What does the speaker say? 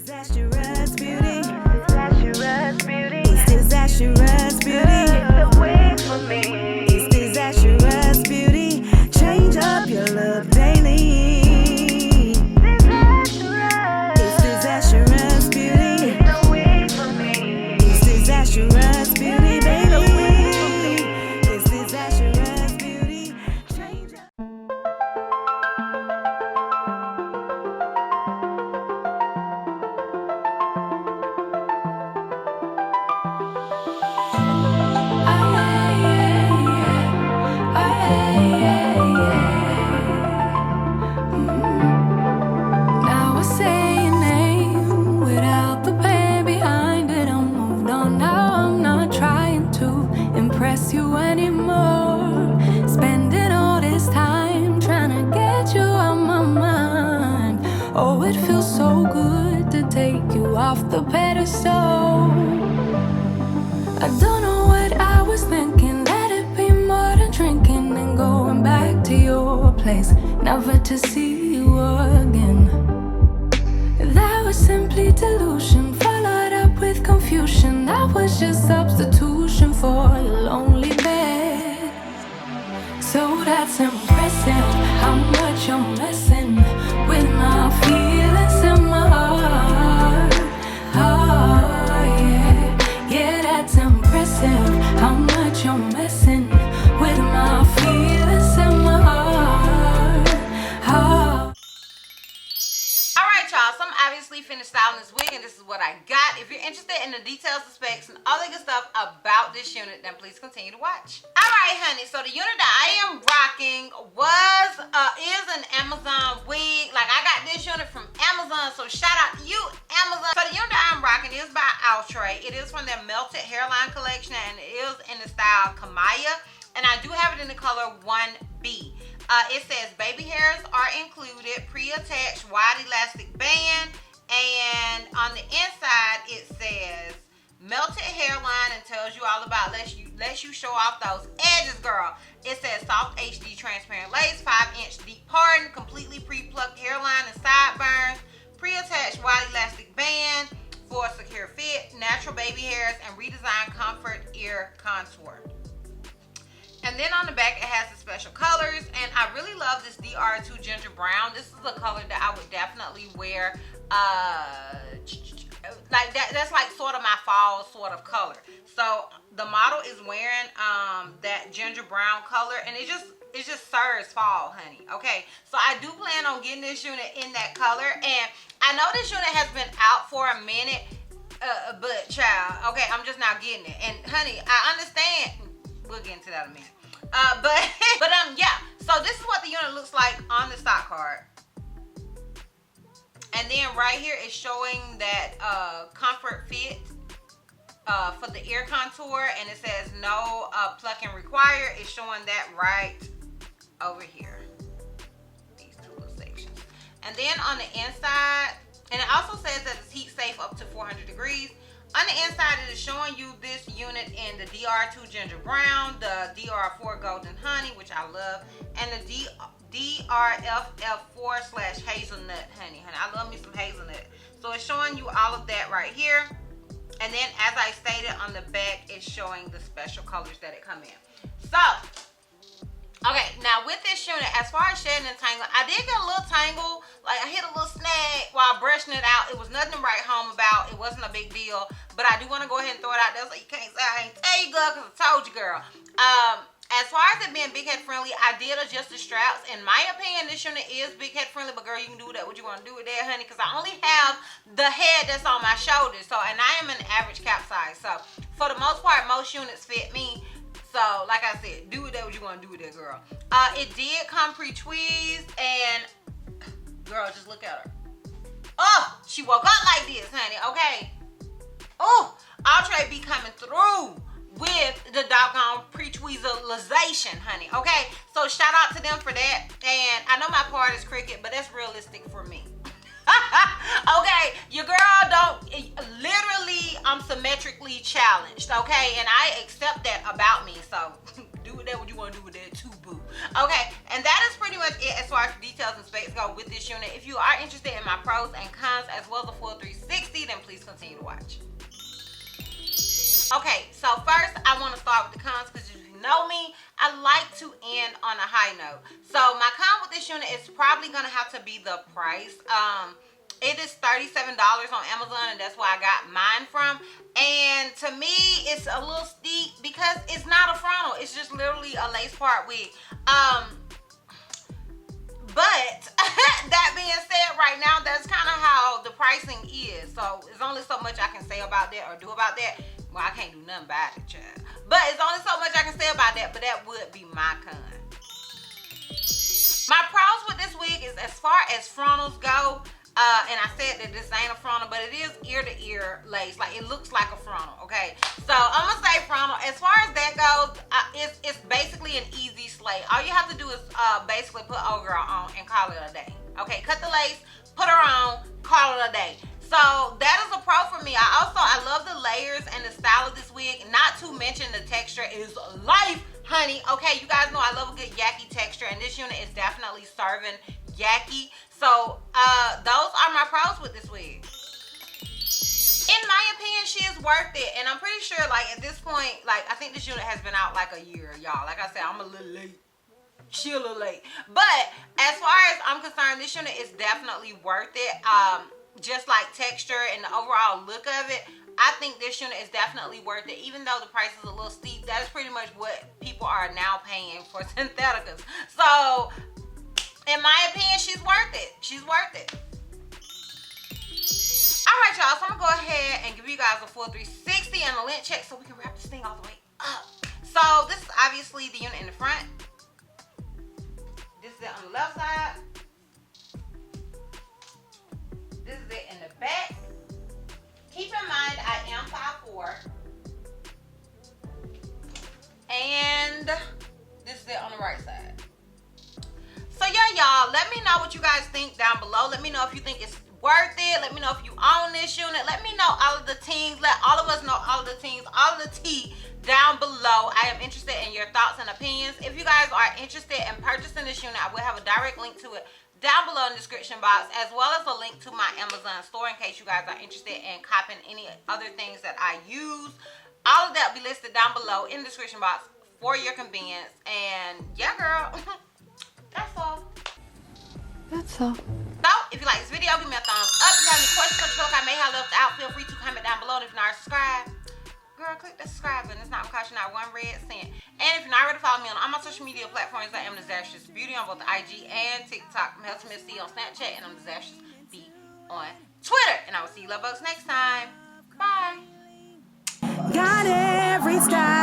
Disastrous beauty. Disastrous beauty. It's disastrous beauty. It's the wig for me. It's disastrous beauty. Change up your look daily. Disastrous. It's disastrous beauty. It's the wig for me. It's disastrous beauty, baby. It's disastrous beauty. Change up. Now I say your name without the pain behind it. I'm moved on now, I'm not trying to impress you anymore. Spending all this time trying to get you out my mind. Oh, it feels so good to take you off the pedestal. I don't know what I was thinking. Let it be more than drinking and going back to your place, never to see you again. That was simply delusion, followed up with confusion. That was just substitution for your lonely bed. So that's impressive, how much you're messing with my feelings in my heart. Oh, yeah, yeah, that's impressive, how much you're messing with my feelings in my heart. Oh. Alright y'all, so I'm obviously finished styling this wig and this is what I got. If you're interested in the details, the specs, and all that good stuff about this unit, then please continue to watch. Alright honey, so the unit that I am rocking is an Amazon wig. Like I got this unit from Amazon, so shout out to you Amazon. So the unit that I'm rocking is by OUTRE. It is from their Melted Hairline collection and it is in the style Kamiyah. And I do have it in the color 1B. It says baby hairs are included, pre-attached wide elastic band, and on the inside it says melted hairline and tells you all about lets you show off those edges, girl. It says soft HD transparent lace, 5-inch deep parting, completely pre-plucked hairline and sideburns, pre-attached wide elastic band for a secure fit, natural baby hairs, and redesigned comfort ear contour. And then on the back it has the special colors, and I really love this DR2 Ginger Brown. This is a color that I would definitely wear, like that's like sort of my fall sort of color. So the model is wearing that ginger brown color, and it just serves fall, honey. Okay, so I do plan on getting this unit in that color, and I know this unit has been out for a minute, but child, okay, I'm just now getting it. And honey, I understand. We'll get into that in a minute. Yeah. So this is what the unit looks like on the stock card. And then right here is showing that comfort fit for the ear contour, and it says no plucking required. It's showing that right over here. These two little sections. And then on the inside, and it also says that it's heat safe up to 400 degrees. On the inside, it is showing you this unit in the DR2 Ginger Brown, the DR4 Golden Honey, which I love, and the DRFF4 / Hazelnut Honey. I love me some hazelnut. So it's showing you all of that right here. And then, as I stated, on the back, it's showing the special colors that it come in. So, okay, now with this unit, as far as shedding and tangling, I did get a little tangle. Like I hit a little snag while brushing it out. It was nothing to write home about. It wasn't a big deal. But I do want to go ahead and throw it out there so you can't say I ain't tell you, girl, because I told you, girl. As far as it being big head friendly, I did adjust the straps. In my opinion, this unit is big head friendly, but girl, you can do that what you want to do with that, honey, because I only have the head that's on my shoulders. So, and I am an average cap size. So, for the most part, most units fit me. So, like I said, do with that what you want to do with that, girl. It did come pre-tweezed, and girl, just look at her. Oh, she woke up like this, honey, okay? Oh, OUTRE be coming through with the doggone pre-tweezalization, honey, okay? So shout out to them for that. And I know my part is cricket, but that's realistic for me. Okay, your girl don't, literally, I'm symmetrically challenged, okay? And I accept that about me, so do with that what you want to do with that too, boo. Okay, and that is pretty much it as far as details and specs go with this unit. If you are interested in my pros and cons as well as the full 360, high note. So my con with this unit is probably gonna have to be the price. It is $37 on Amazon, and that's where I got mine from. And to me, it's a little steep because it's not a frontal. It's just literally a lace part wig. But that being said, right now, that's kind of how the pricing is. So there's only so much I can say about that or do about that. Well, I can't do nothing about it, child. But it's only so much I can say about that, but that would be my con. My pros with this wig is, as far as frontals go, and I said that this ain't a frontal, but it is ear-to-ear lace. Like, it looks like a frontal, okay? So I'm gonna say frontal. As far as that goes, it's basically an easy slay. All you have to do is basically put old girl on and call it a day. Okay, cut the lace, put her on, call it a day. So that is a pro for me. I love the layers and the style of this wig. Not to mention the texture is life, honey. Okay, you guys know I love a good yaki texture, and this unit is definitely serving yaki. So those are my pros with this wig. In my opinion, she is worth it, and I'm pretty sure, like, at this point, like, I think this unit has been out like a year, y'all. Like I said, I'm a little late. She a little late. But as far as I'm concerned, this unit is definitely worth it. Just like texture and the overall look of it, I think this unit is definitely worth it. Even though the price is a little steep, that is pretty much what people are now paying for syntheticals. So in my opinion, she's worth it. She's worth it. All right, y'all, so I'm gonna go ahead and give you guys a full 360 and a lint check so we can wrap this thing all the way up. So this is obviously the unit in the front. This is it on the left side. This is it in the back. Keep in mind, I am 5'4". And this is it on the right side. So yeah, y'all, let me know what you guys think down below. Let me know if you think it's worth it. Let me know if you own this unit. Let me know all of the teams. Let all of us know all of the teams, all of the tea down below. I am interested in your thoughts and opinions. If you guys are interested in purchasing this unit, I will have a direct link to it down below in the description box, as well as a link to my Amazon store in case you guys are interested in copying any other things that I use. All of that will be listed down below in the description box for your convenience. And yeah, girl, that's all. That's all. So, if you like this video, give me a thumbs up. If you have any questions or something I may have left out, feel free to comment down below. And if you're not subscribed, girl, click the subscribe button. It's not gonna cost you not one red cent. And if you're not ready to follow me on all my social media platforms, I am DizastrousBeauty on both IG and TikTok. I'm HelpsMissC on Snapchat, and I'm DizastrousB on Twitter. And I will see you love bugs next time. Bye. Got every style.